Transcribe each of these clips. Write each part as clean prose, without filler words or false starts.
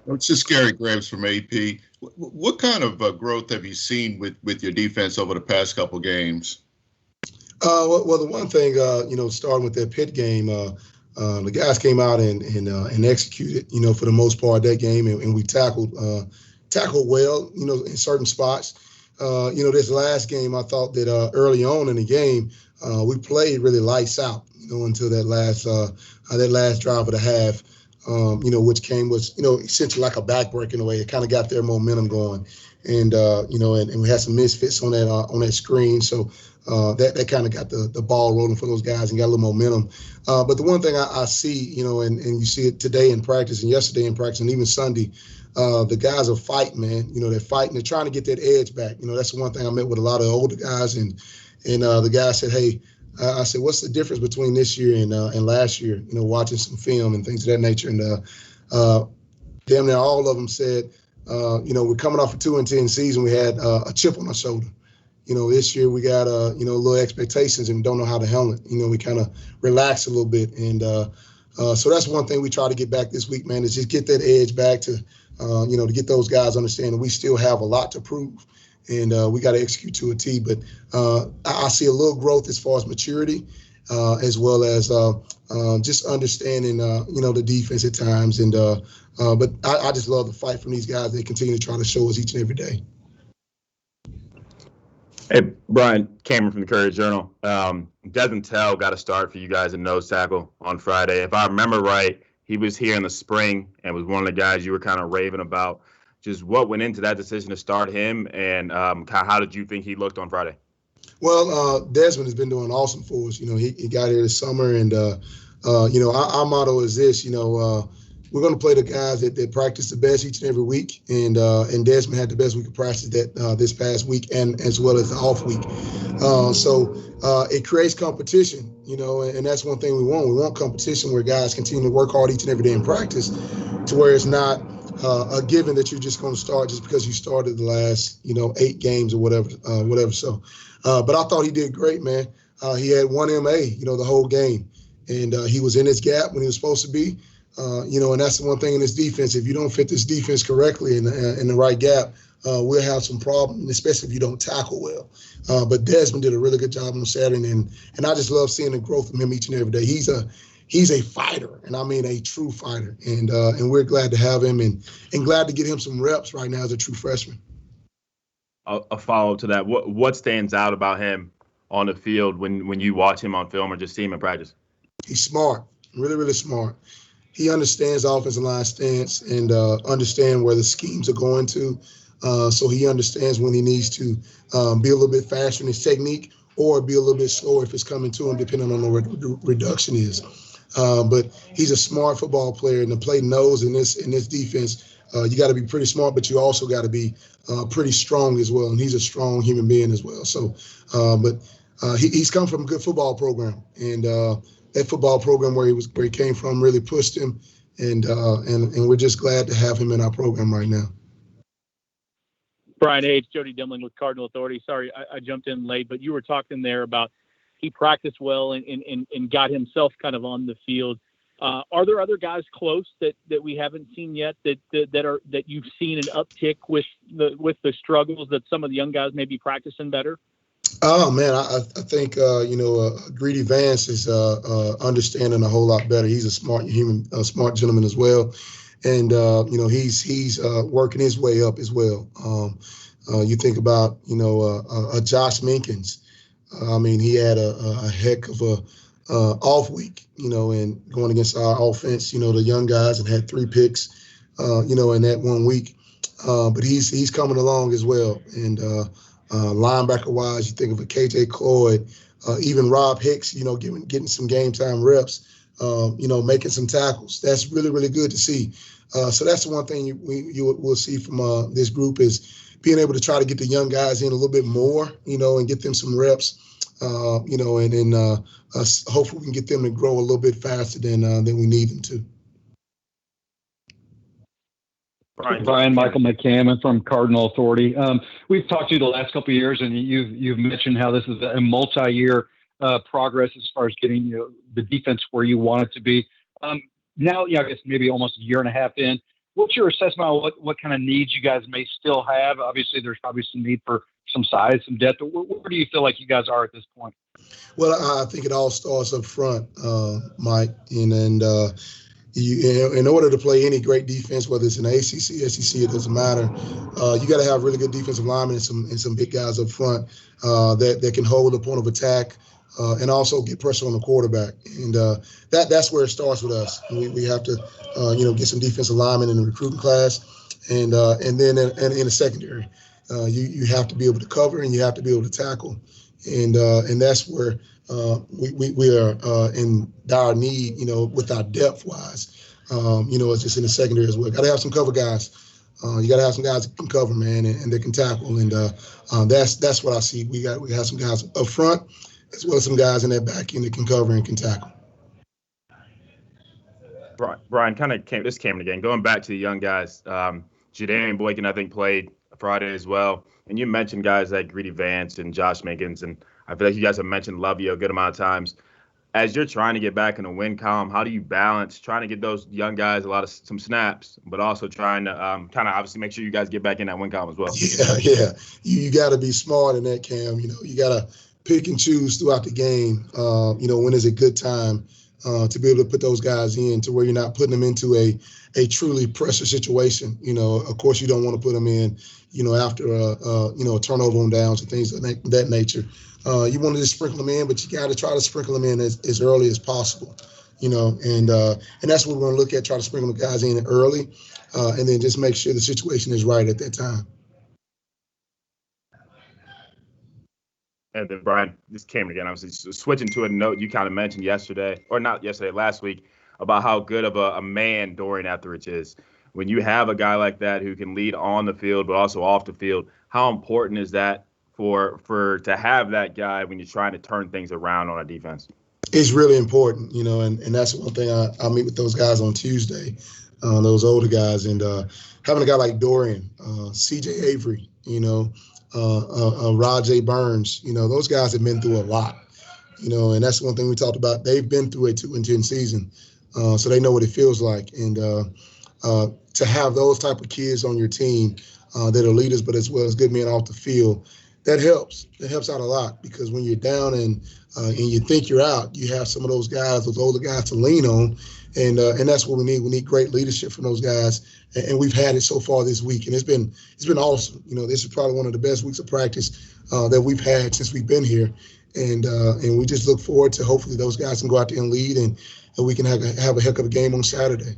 It's just Gary Graves from AP. What kind of growth have you seen with your defense over the past couple games? Well, the one thing, starting with that Pitt game, the guys came out and executed, for the most part that game, and we tackled well, in certain spots. This last game, I thought that early on in the game, we played really lights out, until that last drive of the half, which was, essentially like a backbreak in a way. It kind of got their momentum going, and and we had some misfits on that screen, so that kind of got the ball rolling for those guys and got a little momentum. But the one thing I see, and you see it today in practice and yesterday in practice and even Sunday, the guys are fighting, man. They're fighting. They're trying to get that edge back. That's the one thing I met with a lot of older guys, and the guy said, "Hey," I said, "What's the difference between this year and last year?" Watching some film and things of that nature, and damn near all of them said, "We're coming off a 2-10 season. We had a chip on our shoulder. This year we got little expectations and we don't know how to handle it. We kind of relax a little bit, and so that's one thing we try to get back this week, man. Is just get that edge back to." To get those guys understanding we still have a lot to prove, and we got to execute to a T. But I see a little growth as far as maturity, as well as just understanding, the defense at times. And but I just love the fight from these guys. They continue to try to show us each and every day. Hey, Bryan, Cameron from the Courier-Journal. Desmond Tell got a start for you guys in nose tackle on Friday. If I remember right, he was here in the spring and was one of the guys you were kind of raving about. Just what went into that decision to start him, and how did you think he looked on Friday? Well, Desmond has been doing awesome for us. He got here this summer, and our motto is this. We're going to play the guys that practice the best each and every week, and Desmond had the best week of practice this past week, and as well as the off week. So it creates competition, and that's one thing we want. We want competition where guys continue to work hard each and every day in practice, to where it's not a given that you're just going to start just because you started the last 8 games or whatever. So, but I thought he did great, man. He had one MA, the whole game, and he was in his gap when he was supposed to be. And that's the one thing in this defense. If you don't fit this defense correctly in the right gap, we'll have some problems, especially if you don't tackle well. But Desmond did a really good job on Saturday, and I just love seeing the growth from him each and every day. He's a fighter, and I mean a true fighter, and we're glad to have him and glad to get him some reps right now as a true freshman. A follow-up to that, what stands out about him on the field when you watch him on film or just see him in practice? He's smart, really, really smart. He understands the offensive line stance and understand where the schemes are going to. So he understands when he needs to be a little bit faster in his technique or be a little bit slower if it's coming to him, depending on where the reduction is. But he's a smart football player, and to play nose in this defense, you got to be pretty smart, but you also got to be pretty strong as well. And he's a strong human being as well. So, but he's come from a good football program, and that football program where he came from really pushed him, and we're just glad to have him in our program right now. Bryan, hey, it's Jody Dimling with Cardinal Authority. Sorry, I jumped in late, but you were talking there about he practiced well and got himself kind of on the field. Are there other guys close that we haven't seen yet that you've seen an uptick with the struggles that some of the young guys may be practicing better? Oh man, I think Greedy Vance is understanding a whole lot better. He's a smart gentleman as well, and he's working his way up as well. You think about Josh Minkins. I mean, he had a heck of a off week, and going against our offense, the young guys, and had 3 picks, in that 1 week. But he's coming along as well, and. Linebacker wise, you think of a KJ Cloyd, even Rob Hicks, getting some game time reps, making some tackles. That's really, really good to see. So that's the one thing we'll see from this group is being able to try to get the young guys in a little bit more, and get them some reps, and then hopefully we can get them to grow a little bit faster than we need them to. Bryan, Michael Mccammon from Cardinal Authority. We've talked to you the last couple of years, and you've mentioned how this is a multi-year progress as far as getting the defense where you want it to be. Now, I guess maybe almost a year and a half in, What's your assessment on what kind of needs you guys may still have? Obviously, there's probably some need for some size, some depth. Where do you feel like you guys are at this point? Well, I think it all starts up front, Mike, and in order to play any great defense, whether it's in the ACC, SEC, it doesn't matter. You got to have really good defensive linemen and some big guys up front that can hold the point of attack and also get pressure on the quarterback. And that's where it starts with us. We have to, get some defensive linemen in the recruiting class, and then in the secondary, you have to be able to cover and you have to be able to tackle, and that's where we are in dire need, with our depth wise. It's just in the secondary as well. Got to have some cover guys. You got to have some guys that can cover, man, and that can tackle. And that's what I see. We have some guys up front as well as some guys in that back end that can cover and can tackle. Bryan, this came again. Going back to the young guys, Jadarian Boykin, I think, played Friday as well. And you mentioned guys like Greedy Vance and Josh Minkins, and I feel like you guys have mentioned Lovey a good amount of times. As you're trying to get back in the win column, how do you balance trying to get those young guys some snaps, but also trying to kind of obviously make sure you guys get back in that win column as well? Yeah. You got to be smart in that, Cam. You got to pick and choose throughout the game. When is a good time to be able to put those guys in to where you're not putting them into a truly pressure situation. Of course, you don't want to put them in, after a turnover on downs and things of that nature. You want to just sprinkle them in, but you got to try to sprinkle them in as early as possible. And that's what we're going to look at, try to sprinkle the guys in early, and then just make sure the situation is right at that time. And then, Bryan, this came again. I was switching to a note you kind of mentioned last week, about how good of a man Dorian Etheridge is. When you have a guy like that who can lead on the field but also off the field, how important is that to have that guy when you're trying to turn things around on a defense? It's really important, and that's one thing I meet with those guys on Tuesday, those older guys, and having a guy like Dorian, C.J. Avery, Rajay Burns, those guys have been through a lot, and that's one thing we talked about. They've been through a 2-10 season, so they know what it feels like. And to have those type of kids on your team that are leaders, but as well as good men off the field, that helps. It helps out a lot, because when you're down and you think you're out, you have some of those guys, those older guys to lean on, and that's what we need. We need great leadership from those guys, and we've had it so far this week, and it's been awesome. This is probably one of the best weeks of practice that we've had since we've been here, and we just look forward to hopefully those guys can go out there and lead, and we can have a heck of a game on Saturday.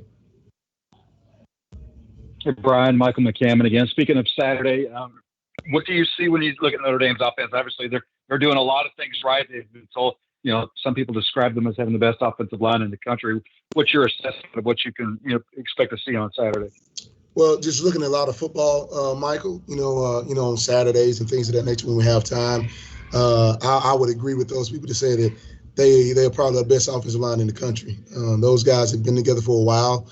Hey, Bryan, Michael Mccammon again. Speaking of Saturday, what do you see when you look at Notre Dame's offense? Obviously, they're doing a lot of things right. They've been told, some people describe them as having the best offensive line in the country. What's your assessment of what you can expect to see on Saturday? Well, just looking at a lot of football, Michael, on Saturdays and things of that nature when we have time, I would agree with those people to say that they're probably the best offensive line in the country. Those guys have been together for a while.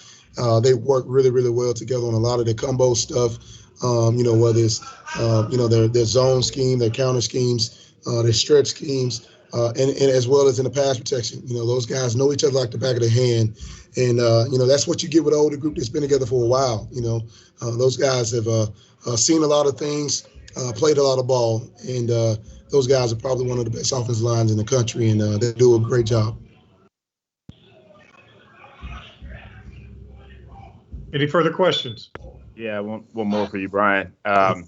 They work really, really well together on a lot of their combo stuff. Whether it's, their zone scheme, their counter schemes, their stretch schemes, and as well as in the pass protection. Those guys know each other like the back of their hand. And, that's what you get with an older group that's been together for a while. Those guys have seen a lot of things, played a lot of ball, and those guys are probably one of the best offensive lines in the country, and they do a great job. Any further questions? Yeah, one more for you, Bryan. I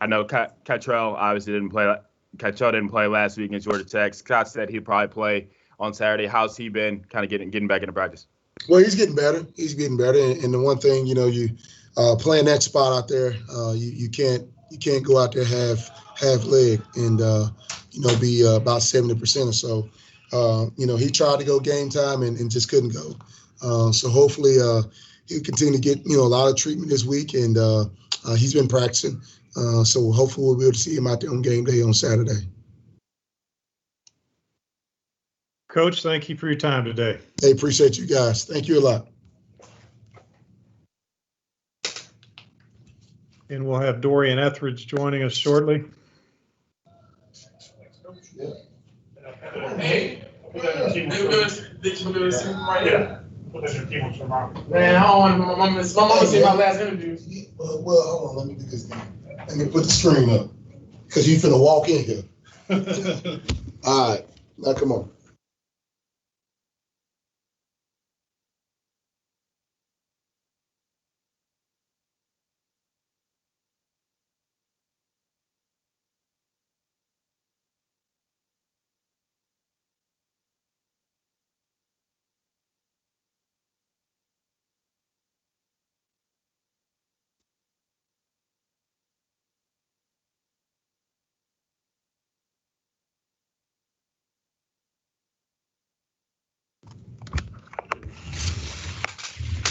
know Cottrell obviously didn't play. Cottrell didn't play last week against Georgia Tech. Scott said he'd probably play on Saturday. How's he been kind of getting back into practice? Well, he's getting better. And the one thing, you playing that spot out there, you can't go out there half leg and be about 70% or so. He tried to go game time and just couldn't go. So hopefully he'll continue to get a lot of treatment this week, and he's been practicing. So hopefully we'll be able to see him out there on game day on Saturday. Coach, thank you for your time today. Hey, appreciate you guys. Thank you a lot. And we'll have Dorian Etheridge joining us shortly. Hey, we're doing right here. Man, I don't want my mama see my last interview. Well, hold on. Let me do this thing. Let me put the screen up because you finna walk in here. All right. Now, come on.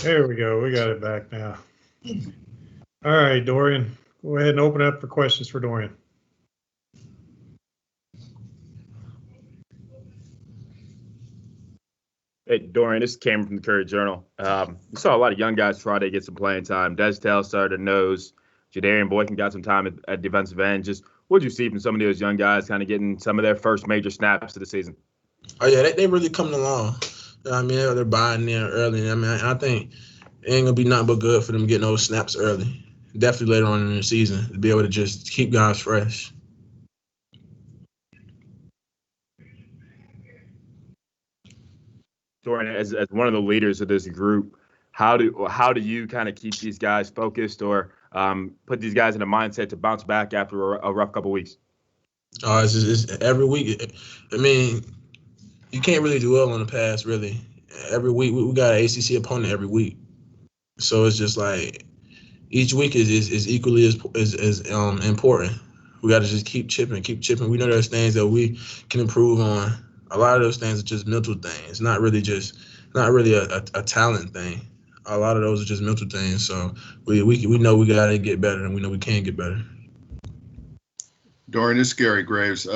There we go. We got it back now. All right, Dorian, go ahead and open up for questions for Dorian. Hey, Dorian, this is Cameron from the Courier Journal. We saw a lot of young guys Friday get some playing time. Destel started to nose. Jadarian Boykin got some time at defensive end. Just what did you see from some of those young guys kind of getting some of their first major snaps of the season? Oh, yeah, they really coming along. I mean, they're buying there early. I mean, I think it ain't going to be nothing but good for them getting those snaps early. Definitely later on in the season to be able to just keep guys fresh. Dorian, as one of the leaders of this group, how do you kind of keep these guys focused or put these guys in a mindset to bounce back after a rough couple weeks? It's every week. I mean, you can't really dwell on the past, really. Every week, we got an ACC opponent every week. So it's just like each week is equally as important. We got to just keep chipping. We know there's things that we can improve on. A lot of those things are just mental things, not really a talent thing. A lot of those are just mental things. So we know we got to get better, and we know we can get better. Dorian, this is Gary Graves.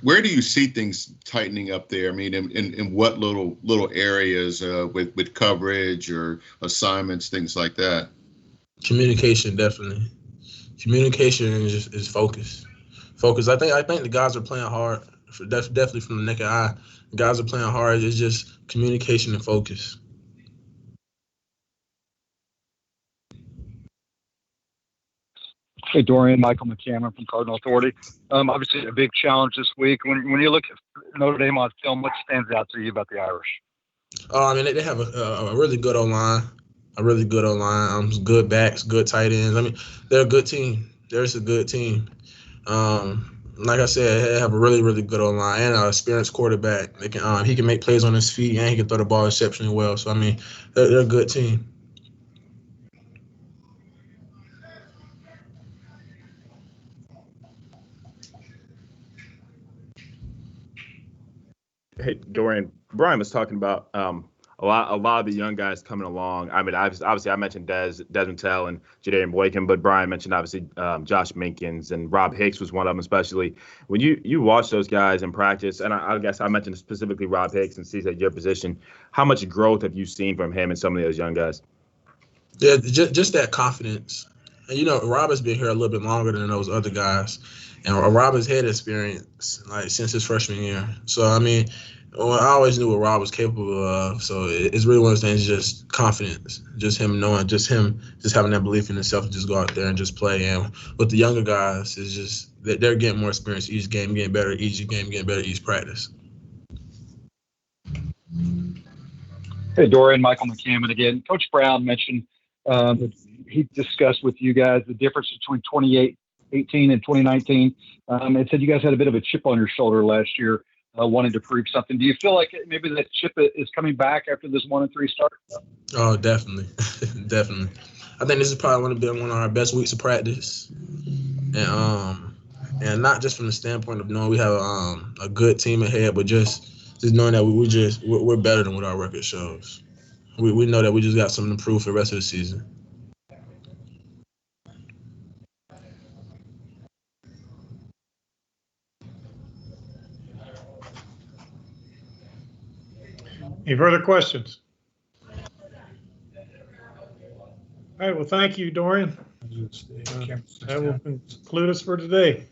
Where do you see things tightening up there? I mean, in what little areas with coverage or assignments, things like that? Communication, definitely. Communication is focus. Focus. I think the guys are playing hard. That's definitely from the naked eye. The guys are playing hard. It's just communication and focus. Hey, Dorian, Michael Mccammon from Cardinal Authority. Obviously, a big challenge this week. When you look at Notre Dame on film, what stands out to you about the Irish? I mean, they have a really good O-line, good backs, good tight ends. I mean, they're a good team. They're just a good team. Like I said, they have a really, really good O-line and an experienced quarterback. They can he can make plays on his feet and he can throw the ball exceptionally well. So, I mean, they're a good team. Hey, Dorian, Bryan was talking about a lot of the young guys coming along. I mean, obviously I mentioned Desmond Tell and Jadarian Boykin, but Bryan mentioned obviously Josh Minkins and Rob Hicks was one of them, especially when you watch those guys in practice. And I guess I mentioned specifically Rob Hicks and sees at your position. How much growth have you seen from him and some of those young guys? Yeah, just that confidence. And, Rob has been here a little bit longer than those other guys. And Rob has had experience, like, since his freshman year. So, I mean, I always knew what Rob was capable of. So it's really one of those things, just confidence. Just him knowing, just having that belief in himself to just go out there and just play. And with the younger guys, it's just they're getting more experience each game, getting better each game, getting better each practice. Hey, Dorian, Michael Mccammon again. Coach Brown mentioned he discussed with you guys the difference between 2018 and 2019 and said you guys had a bit of a chip on your shoulder last year, wanting to prove something. Do you feel like maybe that chip is coming back after this 1-3 start? Oh, definitely. Definitely. I think this is probably one of our best weeks of practice. And not just from the standpoint of knowing we have a good team ahead, but just knowing that we're better than what our record shows. We know that we just got something to prove for the rest of the season. Any further questions? All right. Well, thank you, Dorian. That will conclude us for today.